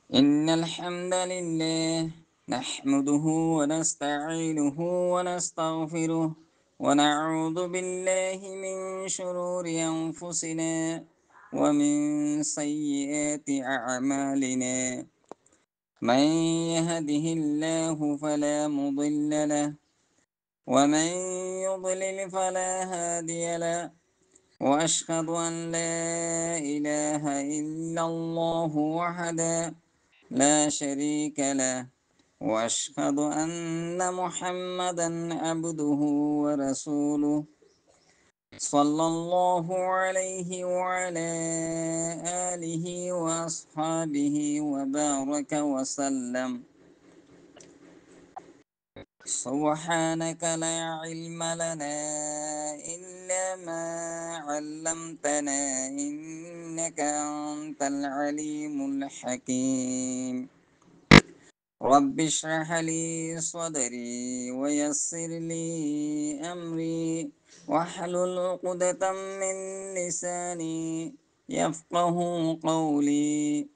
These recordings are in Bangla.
إن الحمد لله نحمده ونستعينه ونستغفره ونعوذ بالله من شرور أنفسنا ومن سيئات أعمالنا من يهده الله فلا مضل له ومن يضلل فلا هادي له وأشهد أن لا إله إلا الله وحده لا شريك له وأشهد أن محمدا عبده ورسوله صلى الله عليه وعلى آله وأصحابه وبارك وسلم سبحانك لا علم لنا إلا ما علمتنا إنك أنت العليم الحكيم رب اشرح لي صدري ويسر لي أمري واحلل عقدة من لساني يفقه قولي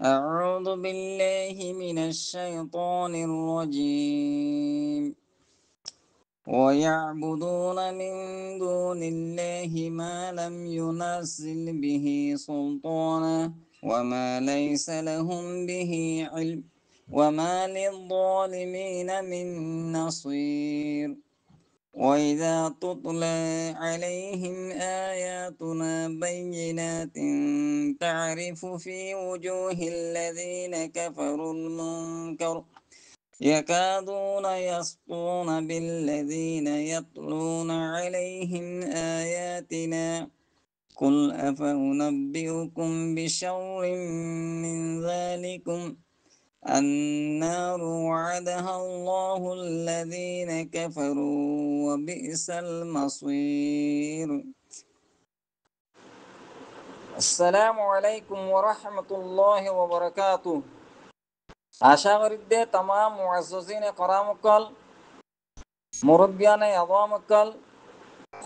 أعوذ بالله من الشيطان الرجيم ويعبدون من دون الله ما لم ينزل به سلطانا وما ليس لهم به علم وما للظالمين من نصير وإذا تتلى عليهم آياتنا بينات تعرف في وجوه الذين كفروا المنكر يكادون يسطون بالذين يتلون عليهم آياتنا قل أفأنبئكم بشر من ذلكم النار وعدها الله الذين كفروا وبئس المصير السلام عليكم ورحمة الله وبركاته আশা করি দে तमाम মুআজ্জিজিন کرامকল মুরব্বিয়ানে আযমকল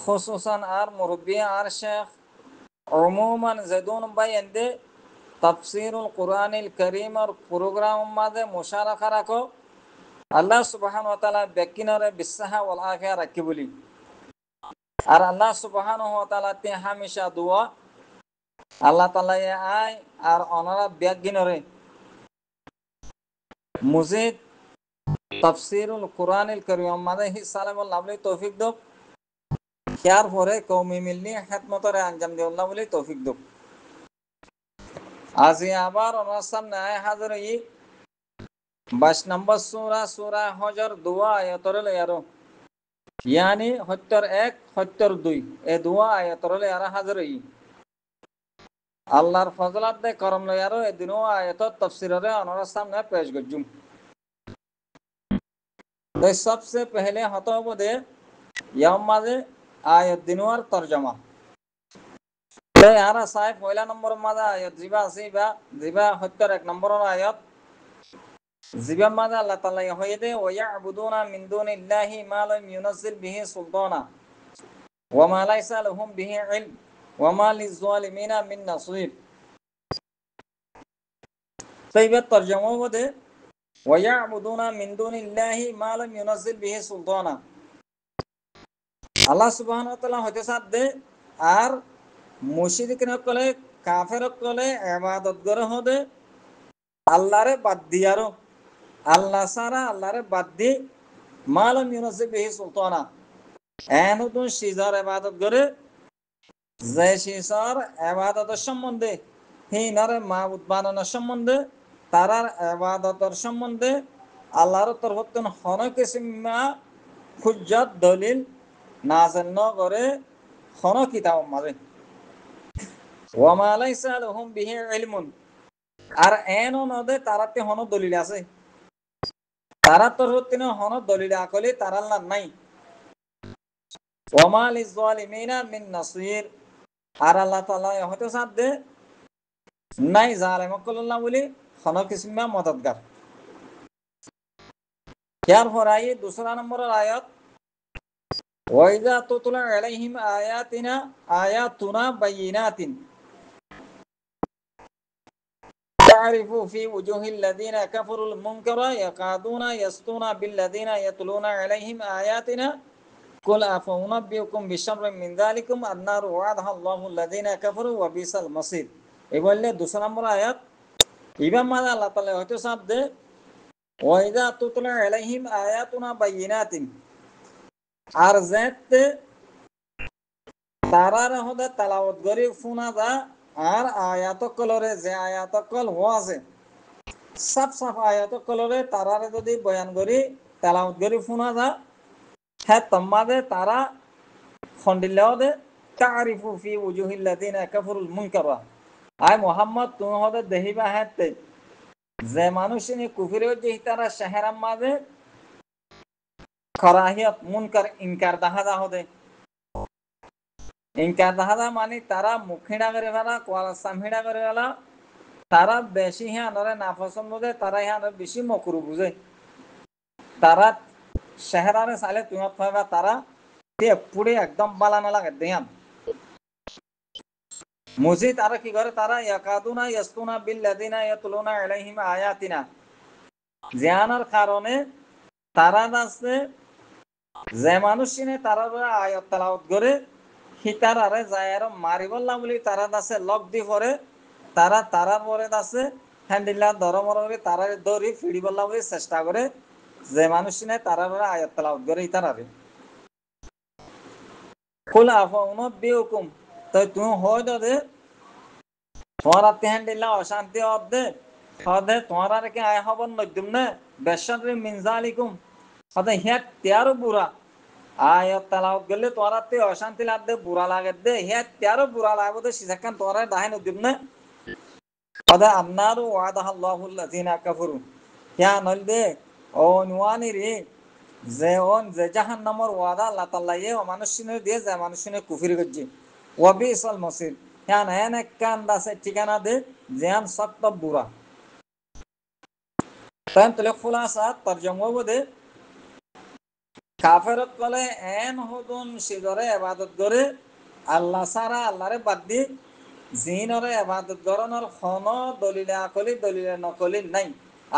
খুসুসান আর মুরব্বিয়া আর শেখ উমুমান জেদুন ভাই এন্দে তাফসীরুল কুরআনিল কারীমের প্রোগ্রাম মাঝে মুশারাকা রাখো আল্লাহ সুবহানাহু ওয়া তাআলা বেকিনরে বিশ্বাহা ওয়াল আখিরা রাখি বলি আর আল্লাহ সুবহানাহু ওয়া তাআলা তে হামেশা দোয়া আল্লাহ তাআলা আয় আর অনারা বেকিনরে মুজিদ তাফসীরুল কুরআনিল কারীম মাঝে হিসালাম লাভলি তৌফিক দো খেয়ার পরে কওমি মিল্লি খেদমতরে আঞ্জাম দিওল্লাহ বলি তৌফিক দো আজি আবার ওনার সামনে আয় হাজির হই 22 নম্বর সূরা সূরা হজর দোয়া আয়াতরে লয়ারো ইয়ানি 71 72 এই দোয়া আয়াতরে লয়ারা হাজির হই আল্লাহর ফজলত দে করম লয়ারো এই দিনো আয়াতত তাফসীরে ওনার সামনে পেশ গজুম तो सबसे पहले हतो दे यम माजे आयत दिनवार तर्जमा तो यारा साहेब पहला नंबर माजा आयत जिबा सिबा जिबा 71 नंबर आयत जिबा माजा अल्लाह ताला यहयदे व यअबुदुना मिन दुनिल्लाहि मा लम युनज़िल बिहि सुल्ताना व मा लैसा लहुम बिहि इल्म व मा लिज़्ज़ालिमीना मिन नसीर तो ये तर्जमा दे ويعبدون من دون الله ما لم ينزل به سلطانا আল্লাহ সুবহানাহু ওয়া তাআলা হতে সাথে আর মুশরিকরা কলে কাফের কলে ইবাদত করে হবে আল্লাহরে বাদ দিয়ারো আল্লাহ সারা আল্লাহরে বাদ দি মালাম ইউনাজিল বিহি সুলতানা এনদু সিজার ইবাদত করে যে সিজার ইবাদতের সম্বন্ধে হিনারে মাবুদ বানানোর সম্বন্ধে তারার ইবাদতের সম্বন্ধে আল্লাহর তরফ থেকে হন কিসমা হুজ্জত দলিল নাযিল ন করে হন কিতাব মাঝে ওয়া মা লাইসা লাহুম বিহি ইলমুন আর এনো নদে তারাতে হন দলিল আছে তারা তরফ থেকে হন দলিল আকলি তারাল্লা নাই ওয়া মা লিযালিমিনা মিন নাসির আর আল্লাহ তাআলা হতে সাথে নাই জালেমকুল্লাহ বলি হন কিসমা মদদগার यार हो रहा है दूसरा नंबर आयत वइज़ा तुतला अलैहिम आयातुना बय्यिनातिन তারিফু ফি উজুহিল্লাযিনা কাফারুল মুনকারা ইয়াকাদুনা ইয়াসতুনা বিল্লাযিনা ইয়াতলুনা আলাইহিম আয়াতিনা কুল আফাউনাব্বিউকুম বিশাররিম মিন যালিকুম আন-নারু ওয়া'দাহা আল্লাহুল্লাযিনা কাফারু ওয়া বিসাল মাসির। এই বললে 2 নম্বর আয়াত ইমাম মাযা আল্লাহ তাআলা হয়তো শব্দে ওয়া ইযা তুতলা আলাইহিম আয়াতুনা বাইয়িনাতিন, আর যেতে তারার হদে তেলাওয়াত করি শোনা যা, আর আয়াতকলরে যে আয়াতকল আছে সাফ সাফ আয়াতকলরে তারারে যদি বয়ান করি তেলাওয়াত করি শোনা যা, হ্যাঁ তোমাদের তারা খন্ডিল্লাহদে তারিফু ফি উজুহিল্লাযিনা কাফারুল মুনকারা। আয় মুহাম্মদ তুমি হদে দেহিবা হাতে যে মানুষিনি কুফরি যে তারা শহরাম মাঝে করাহিয়ত মুনকার ইনকার দেখা যা হদে। ইনকার দেখা যা মানে তারা মুখিনা করে ফেলা কোয়ালা সামহিনা করে ফেলা, তারা বেশি হ্যাঁ নাপসন্দ বুঝে, তারা হ্যাঁ বেশি মকরু বুঝে। তারা শহরারে চাইলে তুমি পাইবা তারা পুড়ে একদম বালানো লাগে দেহান মুজি। তারা কি করে তারা ইয়াকাদুনা ইয়াসতুনা বিল্লাযিনা ইয়াতলুনা আলাইহিম আয়াতিনা, জানার কারণে তারা আছে যে মানুষিনে তারা আয়াত তেলাওয়াত করে হিতারারে যায় মারিবল্লা বলি তারা আছে লক দি পরে তারা তারার পরে আছে হ্যান্ডিল্লা ধরমর তারা দৌড়ি ফিড়িবল্লা বলে চেষ্টা করে যে মানুষিনে তারা আয়াত তেলাওয়াত করে হিতারারে। কুল আফাউনাব্বিউকুম, তো তুমি হয় দে তোমার হ্যান্ডিল্লা অশান্তি অর্ধে হদে তোমার কি আয় হবন নদ্যুম না বেশারি মিনজালিকুম হদে হিয়া তেয়ারো বুড়া আয়াত তেলাওয়াত গেলে তোরা তে অশান্তি লাগবে বুড়া লাগে দে হিয়া তেয়ারো বুড়া লাগবে দে সিজাকান তোরা দাহিন নদ্যুম না হদে আন্নারু ওয়াদাহা আল্লাহুল্লাযিনা কাফারু, হিয়া নল দে ও নুয়ানি রে যে অন যে জাহান্নামের ওয়াদা আল্লাহ তাআলা ইয়ে মানুষিনে দিয়ে যে মানুষিনে কুফরি করছে ওয়া বিসাল মাসির, হিয়া এনে কান দাসে ঠিকানা দে জিয়ান সত্য বুড়া। তাই তলে খুলাসা তরজমা বদে কাফেরত কলে এন হদুন সিজরে ইবাদত করে আল্লাহ সারা আল্লাহরে বাদ দি জিনরে ইবাদত করনের কোন দলিল আকলি দলিল নকলি নাই।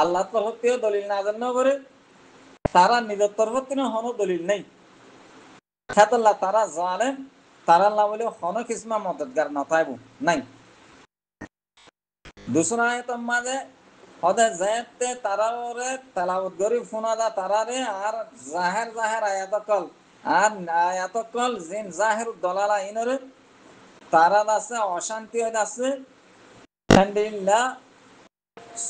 আল্লাহ তরফতেও দলিল না জান্ন করে, তারা নিজের তরফতেও কোন দলিল নাই। খাতাল্লাহ তারা জালেম, তারা আল্লাহ বলে কোন কিসমা মদদগার না পাইব নাই। দুসরা আয়াতের মাঝে হদে যেতে তারারে তেলাওয়াত করি শোনা যা তারারে, আর জাহের জাহের আয়াতকল আর আয়াতকল জিন জাহের দলালা ইনরে তারা আছে অশান্তি হয়ে আছে আলহামদুলিল্লাহ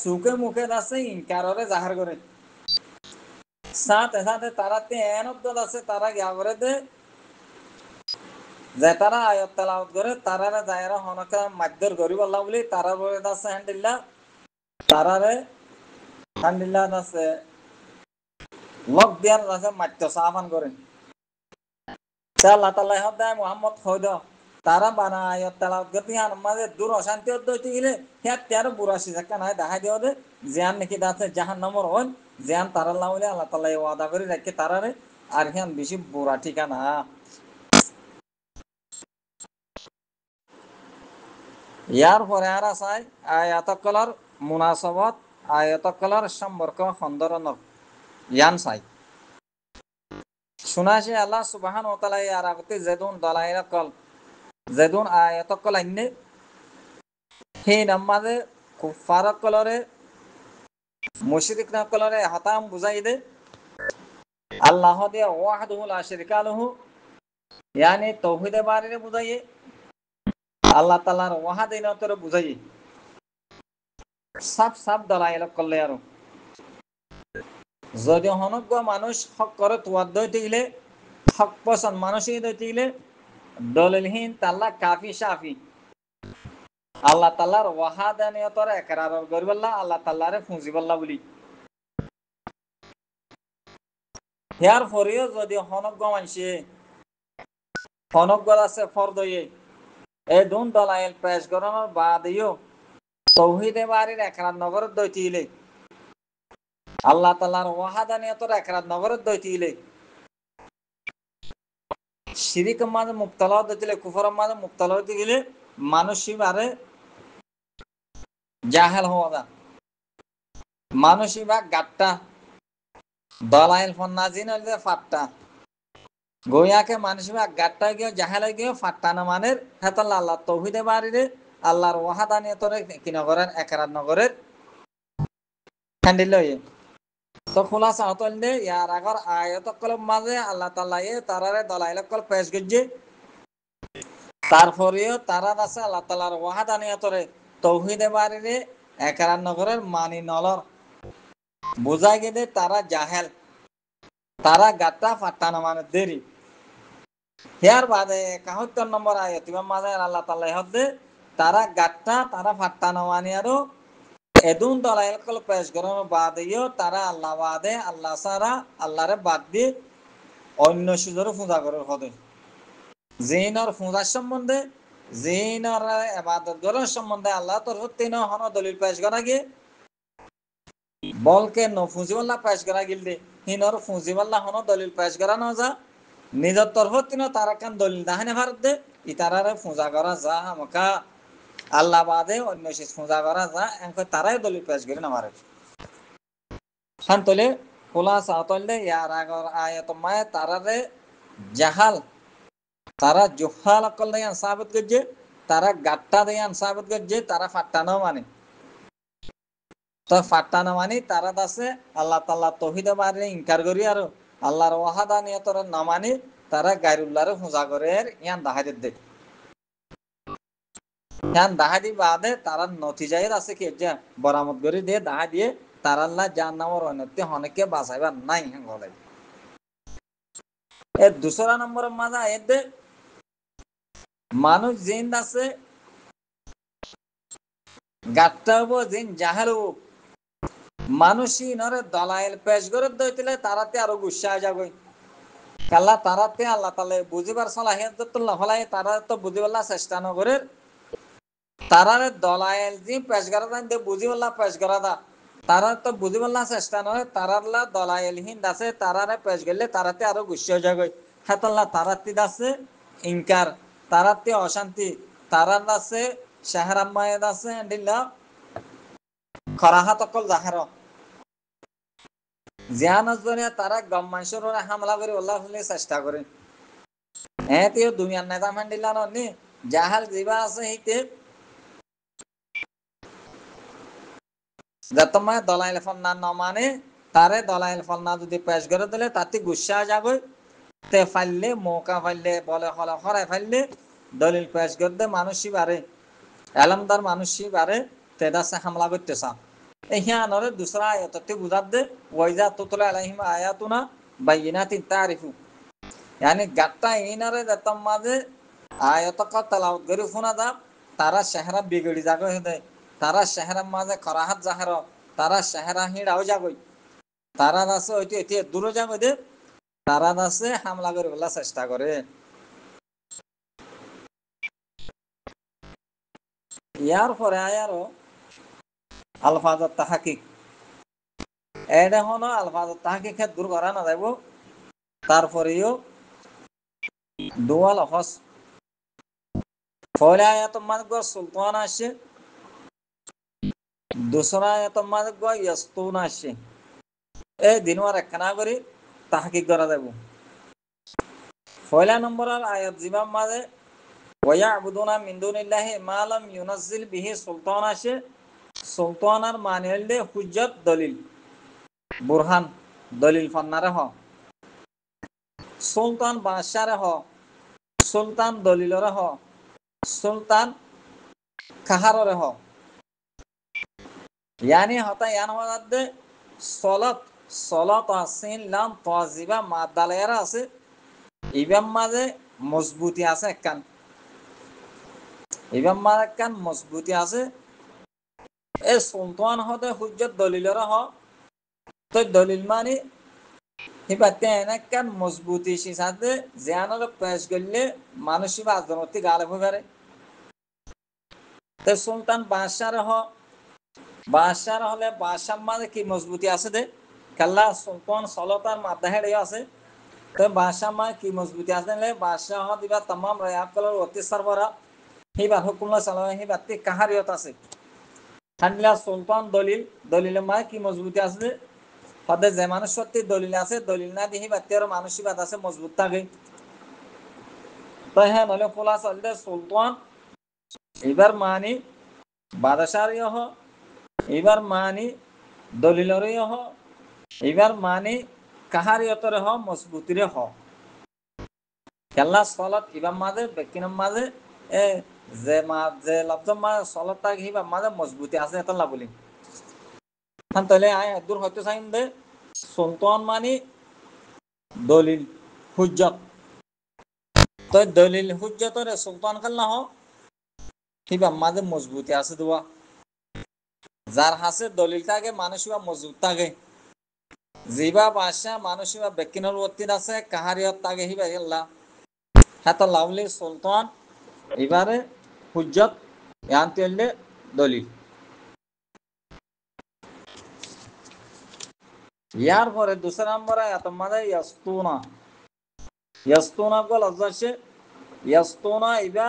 সুখে মুখে আছে ইনকাররে জাহার করে সাথে সাথে তারাতে এনদ্দ আছে তারা গিয়া করে দে যে তারা আয়াত তেলাওয়াত করে তারারে জাহের হনকা মাধ্যর গরিব আল্লাহ বলি তারা বলে আছে আলহামদুলিল্লাহ তারারে আলহামদুলিল্লাহ আছে লক দিয়ার আছে মাত্য সাফান করেন আল্লাহ তাআলা হদে মুহাম্মদ হইদ তারা বানা আয়াত তেলাওয়াত করতে হান মাঝে দূর অশান্তি হইতে গেলে হ্যাঁ তেরো বুড়াশি থাকা নাই দেখা দিও দে জিয়ান নাকি দাঁতে জাহান্নামর হন জিয়ান তারা লাউলে আল্লাহ তাআলা ওয়াদা করে রাখে তারারে আর হ্যাঁ বেশি বুড়া ঠিকানা। ইয়ার পরে আর আছে আয়াতকলার মুনাসাবাত আয়াতকলার সম্পর্ক খন্দরনক ইয়ান চাই শুনাছে আল্লাহ সুবহানাহু ওয়া তাআলা ইয়ার আগতে যেদুন দলাইল কল যেদুন আয়াতকল আইনে সেই নামাজে কুফারক কলরে মুশরিক না কলরে হাতাম বুঝাই দে আল্লাহ দিয়ে ওয়াহদুহু লা শারীকা লাহু ইয়ানি তাওহীদে বারে বুঝাইয়ে আল্লাহ তাআলার ওয়াহদানিয়তরে বুঝাইয়ে সাফ সাফ দলাইল করলে আর যদি হনজ্ঞ মানুষ হক করে তোয়াদ হইতে গেলে হক পছন্দ মানুষই হইতে গেলে দলিলহীন তাল্লা কাফি সাফি আল্লাহ তাআলার ওয়াহদানিয়তরে ইকরার করিবাল্লাহ আল্লাহ তাআলারে ফুজিবাল্লাহ বলি ইয়ার পরেও যদি হনজ্ঞ মানছে হনজ্ঞ আছে ফরদয়ে এই দুন দলাইল পেশ করানোর বাদেও তাওহীদে বাড়ির ইকরার নগরত দইতিলে আল্লাহ তাআলার ওয়াহদানিয়তরে ইকরার নগরত দইতিলে শিরিক মাঝে মুবতালা হতে গেলে কুফরের মাঝে মুবতালা হতে গেলে মানুষই বারে জাহেল হওয়া দা মানুষই বা গাট্টা দলাইল ফন্নাজিন হইলে ফাট্টা গোয়াকে মানুষই বা গাট্টা গিয়ে জাহেল গিয়ে ফাট্টানা মানের হেতাল আল্লাহ তৌহিদে বাড়িরে আল্লাহর ওয়াহাদানিয়তরে কি নগরের একরাত নগরের হ্যান্ডিল লইয়ে তো খোলাসা হতলে ইয়ার আগর আয়ত কলম মাঝে আল্লাহ তাআলা তারারে দলাইল কল পেশ গজ্জে তারপরেও তারা আছে আল্লাহ তাআলার ওয়াহাদানিয়তরে তৌহিদে বাড়িরে একরাত নগরের মানি নলর বুঝাই গেলে তারা জাহেল তারা গাত্তা ফাটানো মানে দেরি হিয়ার বাদে 71 নম্বর আয়াত ইমাম মাঝে আল্লাহ তাআলা হদে তারা গাত্তা তারা ফাটানো মানে আরো এদুন দলাইল কল পেশ করার বাদেও তারা আল্লাহ বাদে আল্লাহ সারা আল্লাহরে বাদ দিয়ে অন্য সুজোর পূজা করার হদে জিনর পূজার সম্বন্ধে জিনর ইবাদত করার সম্বন্ধে আল্লাহ তরফ তিন হন দলিল পেশ করা গিয়ে বলকে নফুজিবাল্লাহ পেশ করা গিলদে হিনর ফুজিবাল্লাহ হন দলিল পেশ করা না যা নিজের তরফ তিন তারা কান দলিল দাহানে ভারত দে ইতারারে পূজা করা যা আমাকা আল্লাহ বাদে অন্য শেষ পূজা করা যা এনকে তারাই দলিল পেশ করে না মারে শান্তলে খোলাসা হতলে ইয়ার আগর আয়াত মায়ে তারারে জাহাল তারা জুহাল অকল দেয়ান সাবিত করছে তারা গাট্টা দেয়ান সাবিত করছে তারা ফাট্টানো মানে তো ফাট্টানো মানে তারা দাসে আল্লাহ তাআলা তৌহিদে বারে ইনকার করি আর আল্লাহর ওয়াহাদানিয়তর না মানে তারা গায়রুল্লাহর পূজা করে ইয়ান দাহাদিত দে ইয়ান দাহাদি বাদে তারা নতিজায় আছে কি যে বরামত করে দিয়ে দাহা দিয়ে তার আল্লাহ জাহান্নামের অনতি হনকে বাঁচাইবার নাই হলে এ দুসরা নম্বর মাজা এতে মানুষ জিন আছে গাট্টা হবো জিন জাহেল হবো মানুষই নরে দলাইল পেশ করে দইতিলে তারাতে আরো গুসা যাবে কাল্লা তারাতে আল্লাহ তাআলা বুঝিবার সালাহিয়ত তুল্লাহ হলাই তারা তো বুঝিবার চেষ্টা ন করে তারারে দলাইল জি পেশ করা দে বুঝিবার পেশ করা দা তারা তো বুঝিবার চেষ্টা নয় তারারলা দলাইল হিন্দ আছে তারারে পেশ গেলে তারাতে আরো গুসা যাবে হেতাল্লাহ তারাতি আছে ইনকার তারাতে অশান্তি তারার আছে শাহরামায়েদ আছে এন্ডিল্লা খরাহাত অকল জাহের জিয়ানজনে তারা গম মানুষের হামলা করে আল্লাহ চেষ্টা করে হ্যাঁ তেও দুনিয়ার নেতা মান্ডিলা নি জাহাল জিবা আছে হিতে যতমায় দলাইল ফন্না ন মানে তারে দলাইল ফন্না যদি পেশ করে দিলে তাতে গুসা যাবে তে ফাইলে মৌকা ফাইলে বলে হলে হরাই ফাইলে দলিল পেশ করে দে মানুষই বাড়ে এলামদার মানুষই বাড়ে তেদাসে হামলা করতে চান ইহানরে দুসরা আয়াততে বুঝাত দে ওয়াইজা তুতলা আলাইহিম আয়াতুনা বাইয়িনাতিন তারিফু यानी গাট্টা ইনারে দতম মাঝে আয়াতক তেলাওয়াত করে শোনা দা তারা শহরা বিগড়ি যাবে হদে তারা শহরের মাঝে করাহাত জাহের তারা শহরা হিড়াও যাবে তারা আছে ওইটি এটি দূরে যাবে দে তারা আছে হামলা করে বলা চেষ্টা করে ইয়ার পরে আয়ারও আলফাজত তাহাকিক এটা হলো আলফাজত তাহাকিক দূর করা না যাইব তারপরেও দোয়াল হস ফলে আয়াত মাঝে সুলতান আসে दूसरा आयत माঝে ইয়াস্তুন আসে এই দিনওয়ার একখানা করে তাহকিক করা যাব পয়লা নম্বরের আয়াত জিবাম মাঝে ওয়ায়াবুদুনা মিন দুনিল্লাহি মা লাম ইউনাজ্জিল বিহি সুলতান আসে সুলতানার মানে হইলে হুজ্জত দলিল বুরহান দলিল ফান্নারে হ সুলতান বাদশারে হ সুলতান দলিলরে হ সুলতান কাহাররে হ यानी होता यान হওয়াতে সলত সলত আসিন লাম তাজিবা মাদালেরা আছে ইবাম মাঝে মজবুতি আছে একখান ইবাম মাঝে একখান মজবুতি আছে এ সুলতান হতে হুজ্জত দলিলরা হ তো দলিল মানে হিবাতে একখান মজবুতি সাথে জিয়ানর পেশ করলে মানুষই রাজনৈতিক গালেব হয়ে পারে তো সুলতান বাদশার হ বাদশার হলে বাদশার মাঝে কি মজবুতি আছে দে কাল্লা সুলতান সলতার মাদাহের আছে তো বাদশার মাঝে কি মজবুতি আছে লে বাদশাহ দিবা तमाम রায়াত কলর অতি সরবরা হিবা হুকুম চালায় হিবা তে কাহারিয়ত আছে হান্ডিলা সুলতান দলিল দলিলের মানে কি মজবুতি আছে হদে যে মানুষ সত্যি দলিল আছে দলিল না দিহি বাত্যার মানসিকতা আছে মজবুত থাকে তো হ্যাঁ নলে খোলা চলতে সুলতান এবার মানি বাদশার ইহ এবার মানি দলিলর ইহ এবার মানি কাহারিয়তরে হ মজবুতিরে হ খেলা সলত ইবার মাঝে ব্যক্তির মাঝে এ যে লব্জ মাঝে সলত থাকে হিবার মাঝে মজবুতি আছে এটা লাবলি তাহলে আয় দূর হইতে চাইন দে সুলতান মানি দলিল হুজ্জত তো দলিল হুজ্জতরে সুলতান খেলনা হ হিবার মাঝে মজবুতি আছে দেওয়া যার হাসে দলিল থাকে মানুষ মজবুত থাকে জিবা বাদশা মানুষ ব্যক্তির বর্তিন আছে কাহারিয়ত থাকে হিবা গেল্লা হাত লাউলি সুলতান এবারে হুজ্জত ইয়ান্তি হইলে দলিল ইয়ার পরে দুসরা নম্বরে এত মাঝে ইয়াস্তুনা ইয়াস্তুনা গল আজাসে ইয়াস্তুনা ইবা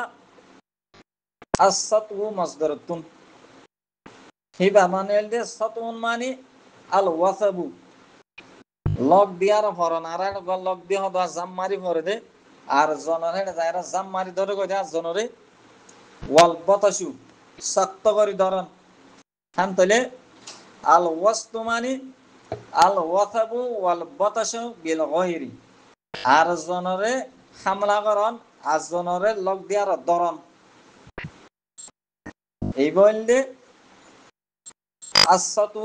আসসাতু মাসদারাতুন হিবা মানে হইলে সাতুন মানে আল ওয়াসাবু লক দিয়ার পর নারায়ণ গল লক দিয়ে হদা জাম মারি পরে দে আর জনরে যায়রা জাম মারি ধরে কই দা জনরে ওয়াল বতাসু শক্ত করে ধরন হান তলে আল ওয়াস্তু মানে আল ওয়াসাবু ওয়াল বতাসু বিল গায়রি আর জনরে হামলা করন আর জনরে লক দিয়ার ধরন এই বললে আসসাতু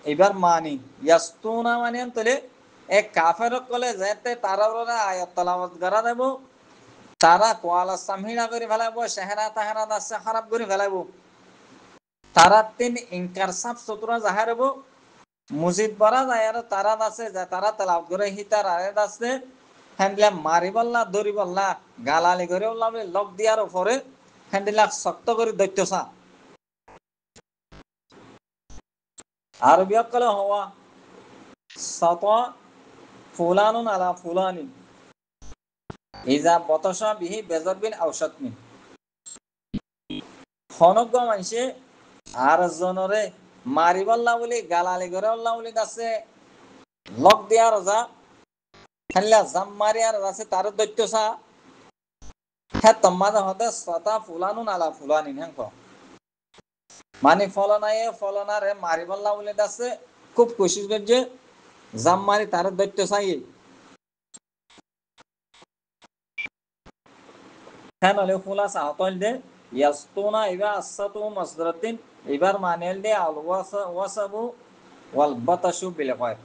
এবার মানি ইয়াস্তুনা মানে তলে এক কাফের কলে যেতে তারা আয়াত তেলাওয়াত করা দেব তারা কোয়ালা সামহিনা করে ফেলাবো সেহেরা তাহেরা দাসে খারাপ করে ফেলাবো তারা তিন ইনকার সাপ সতুরা জাহার হবো মসজিদ বরা যায় আর তারা দাসে যে তারা তেলাওয়াত করে হিতার আরে দাসে হ্যান্ডলা মারি বললা দড়ি বললা গালালি করে লক দিয়ার উপরে হ্যান্ডলা শক্ত করে দৈত্যসা আরবি কলে হওয়া শত ফুলানুন আলা ফুলানিন ইজা বতসা বিহি বেজরবিন ঔষধমি খনজ্ঞ মানুষে আর জনরে মারিবল্লা বলি গালালি করে অল্লাহ বলি আছে লক দিয়া রজা খেললা জাম মারি আর আছে তার দৈত্যসা হ্যাঁ তোমাদের হতে শতা ফুলানুন আলা ফুলানিন হ্যাঁ মানে ফলনারে মারিবল্লা বলি আছে খুব কোশিশ করছে জাম মারি তার দৈত্যসাই হ্যাঁ নলে ফুলা সাহতল দে ইয়াস্তুনা ইবা আসসাতু মাসদারাতিন এবার মানেল দে আল ওয়াসাবু ওয়াল বাতাসু বিল গায়ব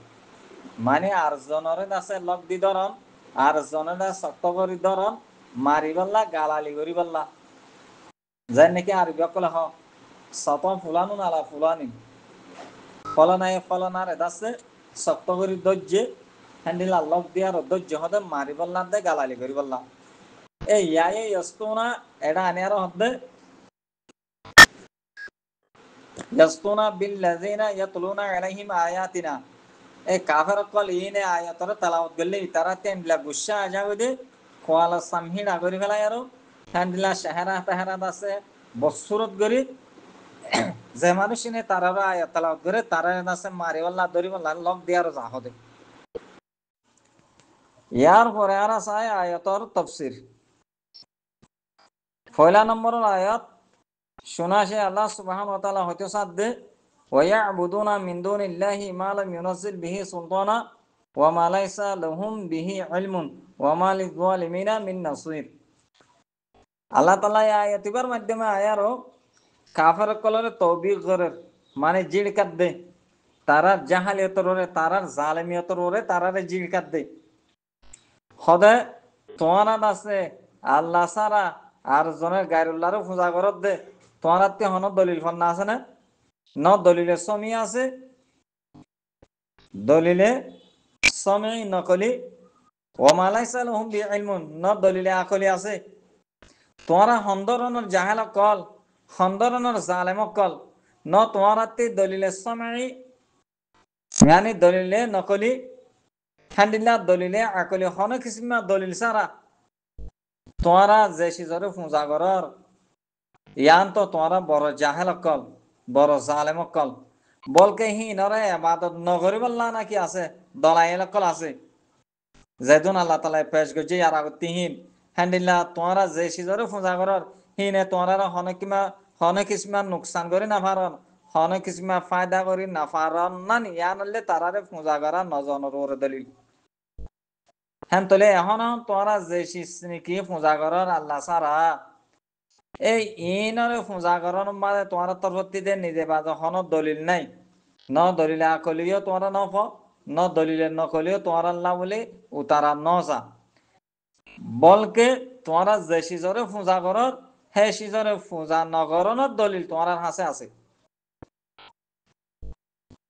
মানে আর জনরে আছে লক দি ধরন আর জনরে শক্ত করি ধরন মারি বললা গালালি করি বললা যাই নাকি আর বিকলে হ শত ফুলানুন আলা ফুলানিন ফলনার এদাসে শক্ত করি দজ্জে হ্যান্ডিলা লক দিয়ার দজ্জে হদে মারি বললা দে গালালি করি বললা এই ইয়ায়ে ইয়াস্তুনা এটা আনিয়ার হদে ইয়াস্তুনা বিল্লাযিনা ইয়াতলুনা আলাইহিম আয়াতিনা এই কাফের কল ইনে আয়াতর তেলাওয়াত করলে তারা তেনলা গুসা আজাবদে কোয়ালা সামহিড আগরি ফেলাই আর হ্যান্ডলা শাহরা তাহারা আছে বসুরত গরি যে মানুষ ইনে তারারা আয়াত তেলাওয়াত করে তারা আছে মারিওয়াল্লা দরিওয়াল্লা লক দিয়ার জাহদে ইয়ার পরে আর আছে আয়াতর তাফসীর পয়লা নম্বরের আয়াত শোনা সে আল্লাহ সুবহানাহু ওয়া তাআলা হইতে সাদে ওয়ায়াবুদুনা মিন দুনিল্লাহি মা লাম ইউনাজ্জিল বিহি সুলতানা ওয়া মা লাইসা লাহুম বিহি ইলমুন ওয়া মা লিযালিমিনা মিন নাসির আল্লাহ তাআলা এই আয়াতিবার মাধ্যমে আয়ারও কাফের কলরে তৌবিক করে মানে জিড়কাত দে তারা জাহালিয়তর ওরে তারার জালিমিয়তর ওরে তারারে জিড়কাত দে হদে তোমার আছে আল্লাহ সারা আর জনের গায়রুল্লাহর পূজা করত দে তোমার আত্মে হন দলিল ফন্না আছে না ন দলিলে সমি আছে দলিলে সমি নকলি ওমালাইসা লাহুম বিইলমুন ন দলিলে আকলি আছে তোমারা হন্দরনের জাহেল কল হন্দরনের জালেম কল ন তোমার আত্মে দলিলে সমি মানে দলিলে নকলি হান্ডিল্লা দলিলে আকলি হন কিসমা দলিল সারা তোমারা যে সিজরে পূজা করর ইয়ান তো তোমারা বড় জাহেল কল বড় জালেম অকল বলকে হিনরে এবাদত নগরি বললা নাকি আছে দলাইল অকল আছে যেদিন আল্লাহ তালা পেশ করছে আর আগতিহীন হ্যান্ডিল্লা তোমারা যে সিজরে পূজা করার হিনে তোমারা হনে কিসমা নোকসান করি না পারন হনে কিসমা ফায়দা করি না পারন না নিয়া নলে তারারে পূজা করা নজনের ওর দলিল হ্যাঁ তোলে এখন তোমরা যে নাকি পূজা করার আল্লাহ সারা এই ইনরে পূজা করার মানে তোমার তরফতিতে নিজে বাজে হন দলিল নাই ন দলিলে আকলিও তোমরা ন ন দলিলে নকলিও তোমরা আল্লাহ বলে উতারা ন যা বলকে তোমরা যে সিজরে পূজা করার হে সিজরে পূজা নগরণের দলিল তোমার হাসে আছে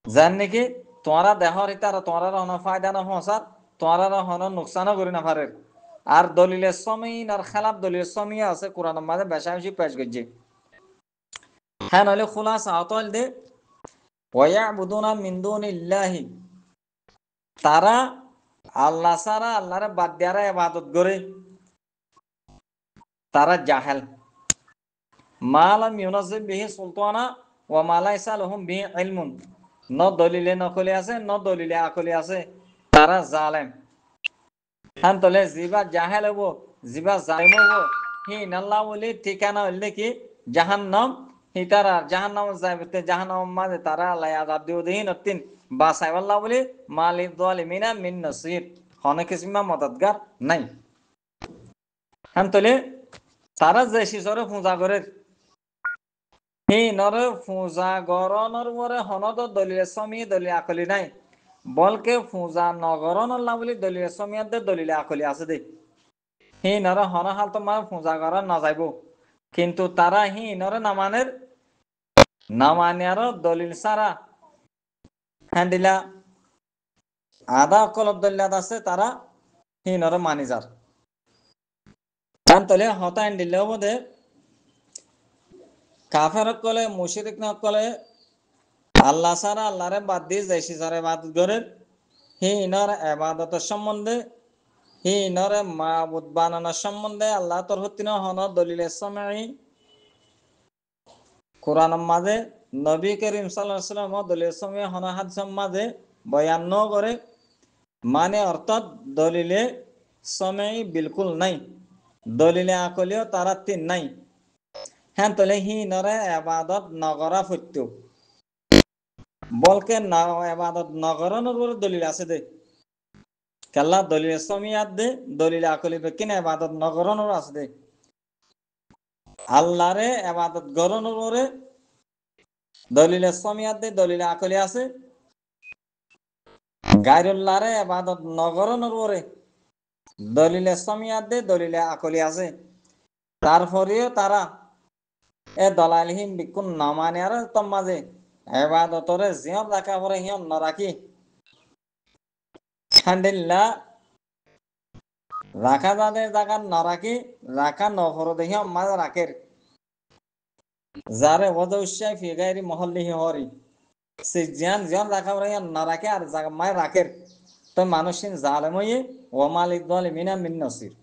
যার নাকি তোমরা দেহর ইতার তোমরা হন ফায়দা না পৌঁছার তোমরা হন নোকসানও করি না পারে আর দলিলের সমিন আর খেলাফ দলিলের সমিয়া আছে কোরআন মাঝে বেশা বেশি পেশ করছে হ্যাঁ নইলে খোলাস আতল দে ওয়ায়াবুদুনা মিন দুনিল্লাহি তারা আল্লাহ ছাড়া আল্লাহরে বাদ দিয়ারা ইবাদত করে তারা জাহেল মালাম ইউনাজিব বিহি সুলতানা ওয়া মা লাইসা লাহুম বিহি ইলমুন ন দলিলে নকলি আছে ন দলিলে আকলি আছে তারা জালেম হান তলে জিবা জাহেল হবো জিবা জালিম হবো হি নাল্লাহ বলি ঠিকানা হইলে কি জাহান্নাম হি তারা জাহান্নাম যাইতে জাহান্নাম মাঝে তারা আল্লাহ আযাব দিও দেহি নতিন বাসাই আল্লাহ বলি মালিদ যালিমিনা মিন নাসির হনে কিসিমা মদদগার নাই হান তলে তারা যে শিশরে পূজা করে হি নরে পূজা গরনের পরে হনদ দলিলে সমি দলিলে আকলি নাই বলকে পূজা নগরন আল্লাহ বলি দলিলে সমিয়াতে দলিলে আকলি আছে দে হি নরে হন হাল তোমার পূজা করা না যাইব কিন্তু তারা হি নরে নামানের নামানিয়ার দলিল সারা হ্যান্ডিলা আদা অকল দলিলাত আছে তারা হি নরে মানি যার কারণ তলে হতা হ্যান্ডিলে বোধে কাফের কলে মুশরিক না কলে আল্লাহ সারা আল্লাহরে বাদ দিয়ে যে সিজারে বাদ করে হি ইনর এবাদতের সম্বন্ধে হি ইনরে মাবুদ বানানোর সম্বন্ধে আল্লাহ তোর হতিন হন দলিলের সময় কোরআন মাঝে নবী করিম সাল্লাল্লাহু আলাইহি ওয়াসাল্লাম দলিলের সময় হন হাদিস মাঝে বয়ান ন করে মানে অর্থাৎ দলিলে সময় বিলকুল নাই দলিলে আকলিও তারা তিন নাই হ্যাঁ তলে হি নরে এবাদত নগরা ফত্য বলকে এবাদত নগরনের দলিল আছে দে কেল্লা দলিল সমিয়াত দে দলিল আকলি কিনা এবাদত নগরনের আছে দে আল্লাহরে এবাদত গরনের দলিল সমিয়াত দে দলিল আকলি আছে গায়রুল্লাহরে এবাদত নগরনের দলিল সমিয়াত দে দলিল আকলি আছে তারপরেও তারা এ দলালহীন বিকুন নামানে আর তোমাজে এবাদতরে জিয়ম রাখা পরে হিয়ম নরাখি খান্ডিল্লা রাখা যাদের জায়গা নরাখি রাখা নফর দেহি মাঝে রাখের যারে ওদৌশাই ফিগাইরি মহল্লি হরি সে জিয়ান জিয়ান রাখা পরে নরাখে আর জায়গা মায় রাখের তো মানুষিন জালেময়ে ও মালিক যালিমিনা মিন নাসির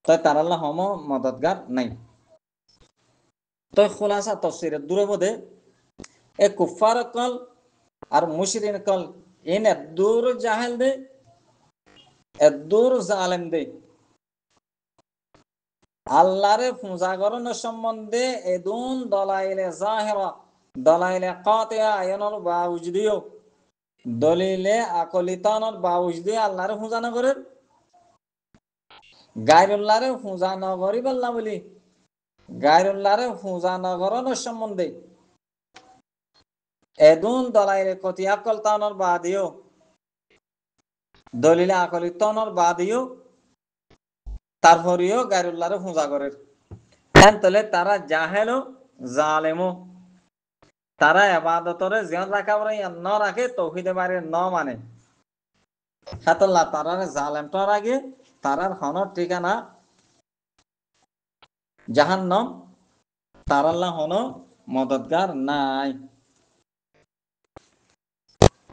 তো তারাল্লাহ হম মদদগার নাই তো খোলাসা তফসিরের দূরে বোধে এ কুফার কল আর মুশরিন কল ইন দূর জাহেল দে দূর জালেম দে আল্লাহরে পূজাগরণের সম্বন্ধে এদুন দলাইলে জাহেরা দলাইলে কাতিয়া আয়নর বাউজদিও দলিলে আকলিতানর বাউজদিও আল্লাহরে পূজা না করে গায়রুল্লাহরে পূজা না করি বললা বলি গায়রুল্লাহরে পূজা না করানোর সম্বন্ধে এদুন দলাইলে কতিয়া কলতানর বাদিও দলিলে আকলিতানর বাদিও তারপরেও গায়রুল্লাহরে পূজা করে তাহলে তারা জাহেলো জালেমো তারা এবাদতরে জিয়ান রাখা পরে ন রাখে তৌহিদে বাড়ি ন মানে হাতল্লাহ তারার জালেমটার আগে তারার হনর ঠিকানা জাহান্নাম তারাল্লাহ হন মদদগার নাই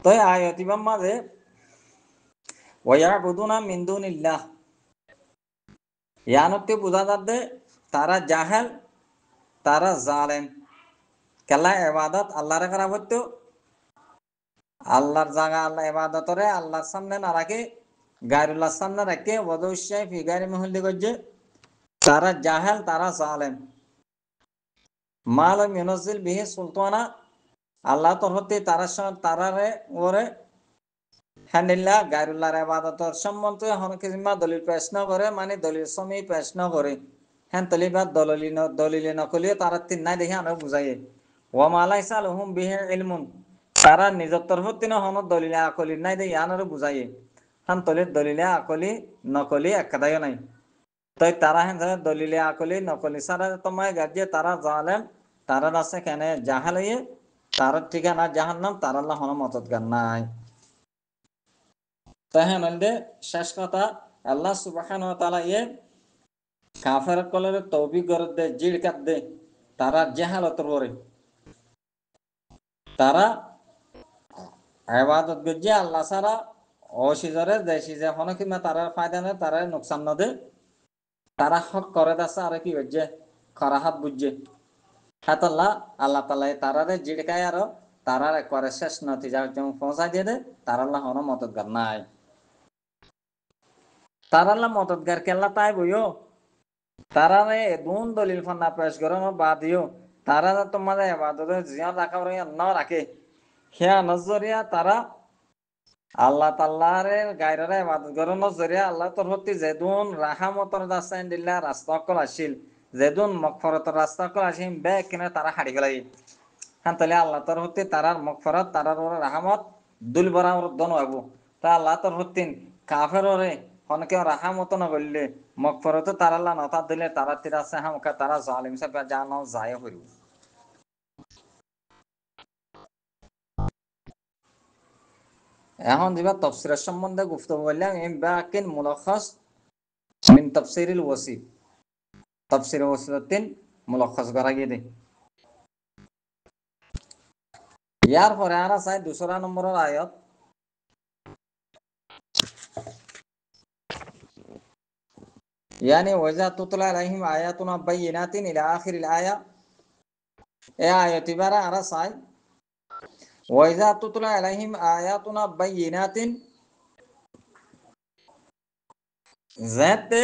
তাই আয়াতিবাম মাঝে ওয়ায়াবুদুনা মিন দুনিল্লাহ ইয়ানতে বুঝা যাচ্ছে তারা জাহেল তারা জালেম কেলা এবাদত আল্লাহরে করা হতো আল্লাহর জায়গা আল্লাহ এবাদতরে আল্লাহর সামনে না রাখে গায়রুল্লাহর সামনে রাখে ওয়াদউশাই ফি গায়রি মুহল্লি করছে তারা জাহেল তারা জালেম মালম ইউনজিল বিহি সুলতানা আল্লাহ তরফতে তারা তারারে ওরে হ্যান্ডিল্লা গায়রুল্লাহর ইবাদতর সম্বন্ধে হনকে জিম্মা দলিল পেশ ন করে মানে দলিল সমী পেশ ন করে হ্যাঁ তলিবা দলিলে নকলিয়ে তারা তিন নাই দেখে আমরা বুঝাইয়ে ওয়া মালাইসা লহুম বিহি ইলমুন তারা নিজের তরফতে হন দলিলে আকলি নাই দেখে আনারও বুঝাইয়ে হ্যাঁ তলির দলিলে আকলি নকলি একদায়ও নাই তাই তারা হ্যাঁ দলিলে আকলি নকলি সারা তোমায় গার্জে তারা জালেম তারা আছে কেন জাহালিয়ে তার ঠিকানা জাহান্নাম তার আল্লাহ হন মতদ গান নাই তাহলে নন্দে শেষ কথা আল্লাহ সুবহানাহু ওয়া তাআলা ইয়ে কাফের কলরে তৌবি করে দে জিড় কাট দে তারা জাহালত পরে তারা ইবাদত গজ্জে আল্লাহ সারা অসিজরে দেশি যে হন কিমা তারা ফায়দা নেই তারা নুকসান ন দে তারা হক করে দাসা আর কি হচ্ছে খরাহাত বুঝছে হাতাল্লাহ আল্লাহ তালা তারারে জিড়কায় আর তারার করে শেষ নতিজা যেমন পৌঁছাই দিয়ে দে তার আল্লাহ হন মদতগার নাই তার আল্লাহ মদতগার কেল্লা তাই বইও তারারে দুন দলিল ফান্না পেশ করো বাদিও তারা তোমাদের এবাদতে জিয়া রাখা ন রাখে হিয়া নজরিয়া তারা আল্লাহ তাল্লারে গায়রারে ইবাদত করো নজরিয়া আল্লাহ তরফতি যেদুন রাহামতর দাসাইন দিল্লা রাস্তা অকল আসিল যেদুন মগফরতর রাস্তা অকল আসিল বে কিনে তারা হারি গেলাই হ্যাঁ তাহলে আল্লাহ তরফতি তারার মগফরত তারার রাহামত দুল বরাবর দন হবো তা আল্লাহ তরফতিন কাফের ওরে অনেকে রাহামত না করলে মগফরত তারাল্লা নতা দিলে তারা তীর আছে হামকা তারা জালিম সাহেব জানো যায় হইব এখন যেবা তফসিরের সম্বন্ধে গুফত বললাম বাকিন মুলখাস মিন তাফসিরিল ওয়াসি তাফসির ওয়াসিতিন মুলখাস করা গিয়ে দে ইয়ার পরে আর আছে 2 নম্বরের আয়াত यानी वजा तुतला अलैहिम आयातुना बायिनातिन इला आखिरिल आया ए आयत इबारा आरा साई वजा तुतला अलैहिम आयातुना बायिनातिन जाते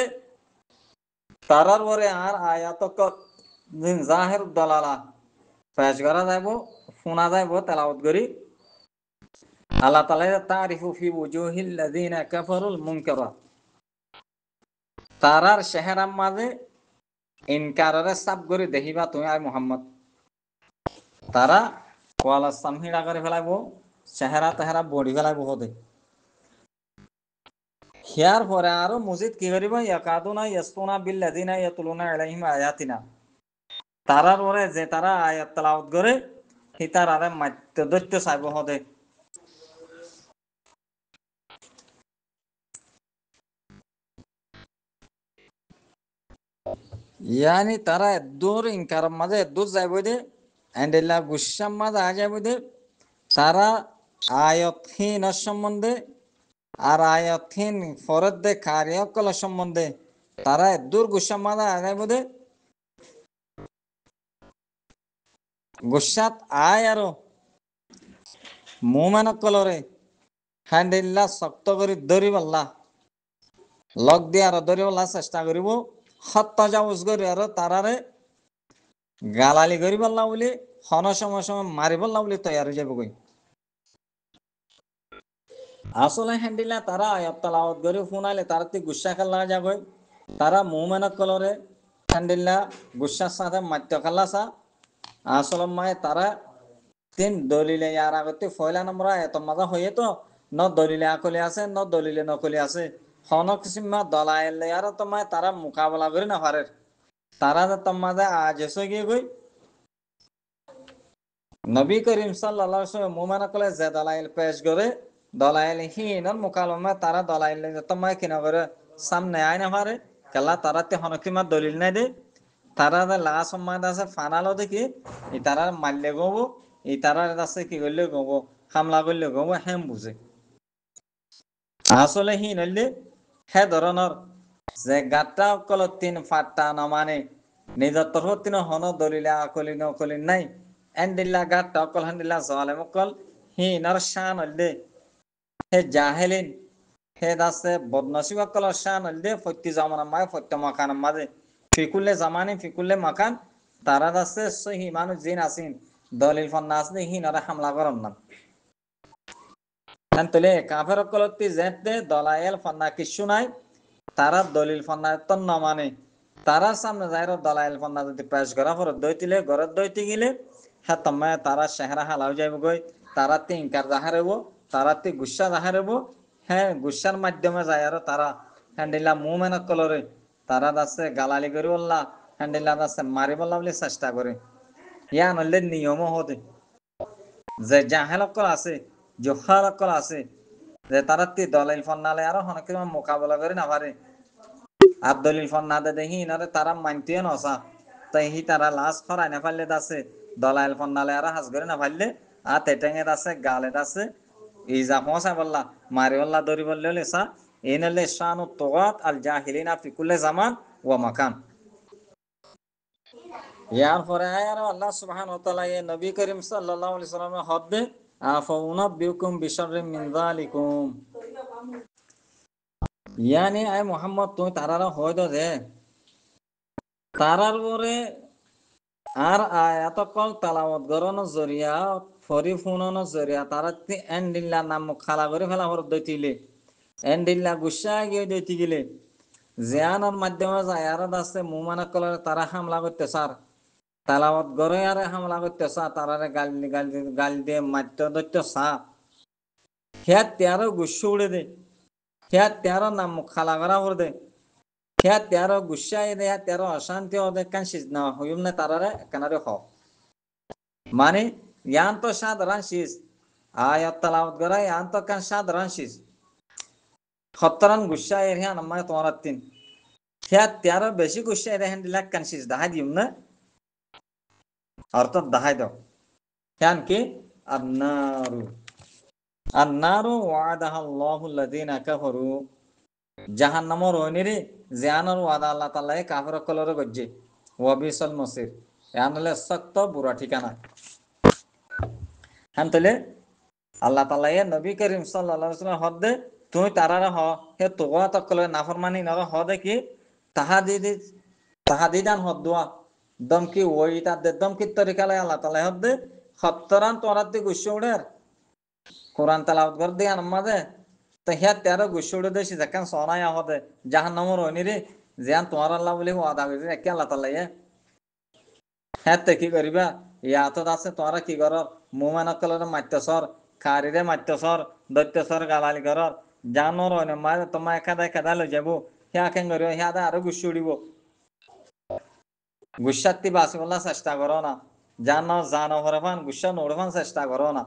তারার পরে আর আয়াতক দিন জাহির দলালা পেশ করা যাইব শোনা যাইব তেলাওয়াত করি আল্লাহ তাআলা তারিফু ফি ওজুহিল লাযিনা কাফারুল মুনকারা তারার চেহারার মাঝে ইনকারের সাব করে দেখিবা তুমি আই মুহাম্মদ তারা ওয়ালা সামহিড়া করে ফেলাইব চেহারা তেহারা বড়ি ফেলাইব হতে হিয়ার পরে আরো মসজিদ কি করিব ইয়াকাদুনা ইয়াসতুনা বিল্লাযিনা ইয়াতুলুনা আলাইহিম আয়াতিনা তারার পরে যে তারা আয়াত তেলাওয়াত করে হি তারারে মাত্য দৈত্য চাইব হতে ইয়ানি তারা দূর ইনকার মাঝে দূর যাইব দে এন্ডেলা গুসাম মাঝে আ যাইব দে তারা আয়াতহীন সম্বন্ধে আর আয়াতহীন ফরদ দে কার্যকল সম্বন্ধে তারা দূর গুসাম মাঝে আ যাইব দে গুসাত আয় আরো মুমেনক কলরে হ্যান্ডেল্লা শক্ত করে ধরিব আল্লাহ লক দিয়ে আর ধরিব আল্লাহ চেষ্টা করিব হত্যা জাউজ করি আর তারারে গালালি করিব আল্লাহ বলে হন সময় সময় মারিব আল্লাহ বলে তৈয়ার হয়ে যাব কই আসলে হ্যান্ডিলা তারা আয়াত তেলাওয়াত করে শুনাইলে তারাতে গুসা খেলা যাবে তারা মুমেনক কলরে হ্যান্ডিলা গুসার সাথে মাত্য খেলা চা আসলে মায় তারা তিন দলিলে ইয়ার আগতে ফয়লা নম্বর এত মজা হয়ে তো ন দলিলে আকলি আছে ন দলিলে নকলি আছে হন কিসিমা দলাইলে আর তোমায় তারা মোকাবেলা করে না পারে তারা তোমাদের আজ এসে গিয়ে গই নবী করিম সাল্লাল্লাহু আলাইহি ওয়াসাল্লাম মুমিনা কলে যে দলাইল পেশ করে দলাইল হিনন মুকালমা তারা দলাইল তোমায় কিনা করে সামনে আয় না পারে কেলা তারাতে হনকিমা দলিল নাই দে তারা লা সম্মান আছে ফানালো দেখি ই তারা মারলে গব ই তারা আছে কি করলে গব হামলা করলে গব হেম বুঝে আসলে হি নইলে হে ধরনের যে গাটা অকল তিন ফাট্টা ন মানে নিজের তরফ তিন হন দলিলে আকলি নকলি নাই এন্ডিল্লা গাত টকল হান্ডিল্লা জালেম অকল হি নর শান হলদে হে জাহেলিন হে দাসে বদনসিব অকল শান হলদে ফত্যি জামান মায় ফত্য মাকান মাঝে ফিকুল্লে জামানি ফিকুল্লে মাকান তারা দাসে সহি মানুষ জিন আসিন দলিল ফন্না আসলে হি নরে হামলা করন না তাহলে কাফের অকলতি জেতে দলায়েল ফন্না কিছু নাই তারা দলিল ফন্না তন্ন মানে তারা সামনে যাইর দলাইল ফন্না যদি পেশ করা পর দইতিলে ঘরের দইতে গেলে হ্যাঁ তোমায় তারা চেহারা হালাও যাইব গই তারা তে ইনকার জাহারেব তারা তে গুসা জাহারেব হ্যাঁ গুসার মাধ্যমে যায় আর তারা হ্যান্ডিলা মুমেন কলরে তারা দাসে গালালি করি বললা হ্যান্ডিলা দাসে মারি বললা বলে চেষ্টা করে ইয়া নলে নিয়ম হতে যে জাহেল অকল আছে জোহার অকল আছে যে তারা তে দলাইল ফন্নালে আরো অনেক মোকাবেলা করে না পারে আব্দুল ফন্নাদে দেখি ইনারে তারা মানতেও নসা তাই হি তারা লাশ ফরাই না পারলে দাসে দলাইল ফন্নালে আর হাজ করে না পারলে আর তেটেঙে দাসে গালে দাসে ইজা পৌঁছা বললা মারি বললা দরি বললে লেসা ইনালে শানু তোগাত আল জাহিলিনা ফি কুল্লি জামান ওয়া মাকান ইয়ার পরে আয়ার আল্লাহ সুবহানাহু ওয়া তাআলা এই নবী করিম সাল্লাল্লাহু আলাইহি সাল্লামের হদ্দে আফাউনাব্বিউকুম বিশাররিম মিন যালিকুম ইয়ানি আয় মোহাম্মদ তুমি তারারা হয়তো যে তারার পরে আর আয়াতকল তালাওয়াত গরনো জরিয়া ফরি ফুননো জরিয়া তারা এন্ডিল্লা নাম খালা করে ফেলা হর দইতিলে এন্ডিল্লা গুসা গিয়ে দইতি গেলে জিয়ানোর মাধ্যমে যায় আর আছে মুমানা কলার তারা হামলা করতে সার তালাওয়াত গরে আরে হামলা করতে সা তারারে গালি গালি গালি দিয়ে মাত্য দইতে সা হ্যাঁ তেরো গুসু উড়ে দে হ্যাঁ তেরো নাম খালা করা করে দে হ্যাঁ তেরো গুসাই দে হ্যাঁ তেরো অশান্তি ওদের কান সিজ না হইম না তারারে কানারে হ মানে ইয়ান তো সাধারণ সিজ আয়াত তালাওয়াত গরা ইয়ান তো কান সাধারণ সিজ খতরান গুসাই হ্যাঁ নামায় তোমার তিন হ্যাঁ তেরো বেশি গুসাই দে হ্যাঁ দিলাক কান সিজ দাহাই দিম না অর্থাৎ দাহাই দাও হ্যাঁ কি আন্নারু আন্নারু ওয়াদাহা আল্লাহু আল্লাযীনা কাফারু জাহান্নামর ওনিরে জাহান্নার ওয়াদা আল্লাহ তাআলা কাফির কলরে গজ্জে ওয়া বিসাল মসির ইয়ানলে সক্ত বুড়া ঠিকানা হান্তলে আল্লাহ তাআলা নবী করিম সাল্লাল্লাহু আলাইহি ওয়াসাল্লাম হদে তুই তারারে হ হে তোয়া তকলে নাফরমানি নর হদে কি তাহাদিদান হদুয়া দমকি ওইটা দে দমকি তরিকালে আল্লাহ তাআলা হদে খতরান তোরাতে গুশুড়ের কোরআন তালাওয়াত কর দিয়া নামাজে তো হ্যাঁ তেরো গুসুড়ে দেশি যেখান সোনায় হদে জাহান নামর হইনি রে জিয়ান তোমার আল্লাহ বলে ওয়াদা করি একে আল্লাহ তাল্লাই হ্যাঁ তে কি করিবা ইয়াত আছে তোমরা কি কর মুমানকলের মাত্যসর খারিরে মাত্যসর দৈত্যসর গালালি কর জানোর হইনে মারে তোমার একাদা একাদা লই যাব হ্যাঁ কেন করিব হ্যাঁ আরো গুসুড়িব গুসাত্তি বাসি বলা চেষ্টা করো না জানো হরফান গুসা নড়ফান চেষ্টা করো না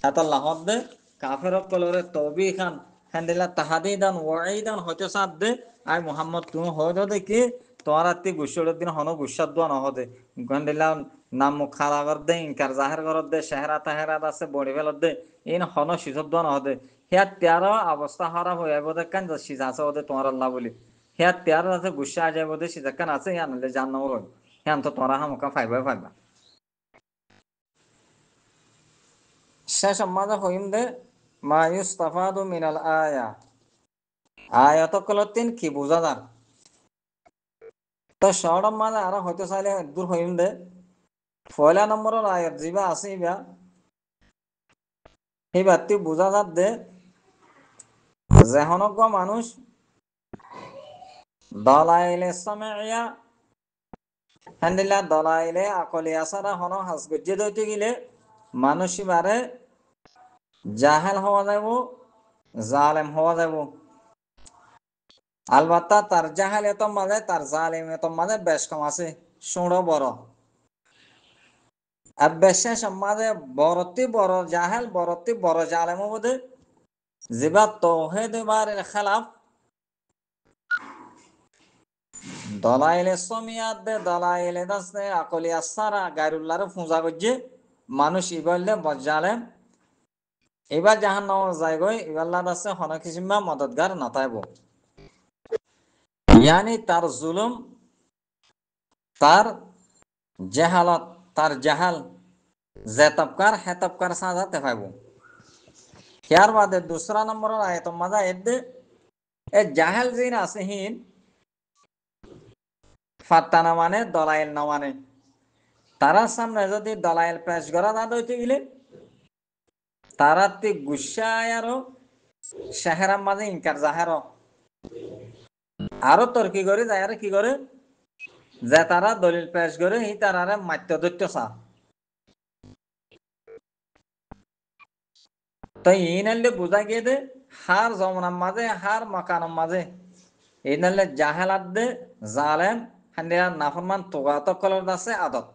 এত লাহত দে কাফের কলরে তবি খান হ্যান্ডিলা তাহাদিদান ওয়াইদান হতে সাথ দে আই মোহাম্মদ তুমি হয়তো দেখি তোমার আত্মি গুসের দিন হন গুসাদ দোয়া নহদে হ্যান্ডিলা নাম মুখ খালা কর দে ইনকার জাহের করত দে চেহারা তাহেরাত আছে বড়ি ফেলত দে ইন হন সিজত দোয়া নহদে হিয়া তের অবস্থা খারাপ হয়ে যাবো দেখান সিজা আছে ওদের তোমার আল্লাহ বলি হিয়া তের আছে গুসা আ যাবো দে সিজাকান আছে হিয়া নাহলে জান নর হিয়ান তো তোরা হামকা ফাইবা শেষ মাঝে হইম দে মা ইউস্তাফাদু মিনাল আয়া আয়াত কলতিন কি বুঝা যান তো শর্ট মাঝে আরো হইতে চাইলে দূর হইম দে পয়লা নম্বরের আয়াত যিবা আছে ইবা সেইবা তুই বুঝা যাত দে যেহনজ্ঞ মানুষ দলাইলে সামিয়া হ্যান্ডিলা দলাইলে আকলিয়া সারা হন হাসগজ্জে দইতে গেলে মানুষ বারে জাহেল হওয়া যাব জালেম হওয়া যাব আলবাত্তা তার জাহাল এত মাঝে তার জালেম এত মাঝে বেশ কম আছে সুড়ো বড় আর বেশেষ মাঝে বড়তি বড় জাহেল বড়তি বড় জালেম বোধে যেবা তৌহিদ বারের খেলাফ দলাইলে সমিয়াত দে দলাইলে দাসে আকলিয়া সারা গায়রুল্লাহর পূজা করছে মানুষ ইবললে বজ্জালেম এবার জাহান নাম যায় গই ইবাল্লাহ দাসে হন কিসিমা মদতগার নাতাইব ইয়ানি তার জুলুম তার জেহালত তার জাহাল যে তবকার হে তবকার সাজাতে পাইব ইয়ার বাদে দুসরা নম্বরের আয়ত মাজা এদে এ জাহাল জিন আসেহীন ফাত্তা না মানে দলাইল না মানে তারা সামনে যদি দলাইল পেশ করা না দইতে গেলে তারা তি গুসায় আরো শাহেরার মাঝে ইনকার জাহের আরো তর্কি করে যায় আর কি করে যে তারা দলিল পেশ করে হি তারারে মাত্য দৈত্য চা তো এই নাইলে বোঝা গিয়ে দে হার জমনার মাঝে হার মকানের মাঝে এই নাইলে জাহেলাত দে জালেম হান্দিরা নাফরমান তোগা তকলের আছে আদত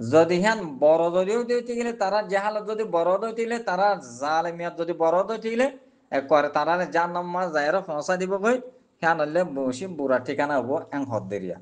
যদি হ্যান বড় যদিও দিতে গেলে তারা জাহালত যদি বড় দিতে গেলে তারা জালেমিয়াত যদি বড় দিতে গেলে একবারে তারা যার নাম মাছ যাইরো পৌঁছা দিব কই হ্যাঁ নইলে বসি বুড়া ঠিকানা হবো এং হদ্দেরিয়া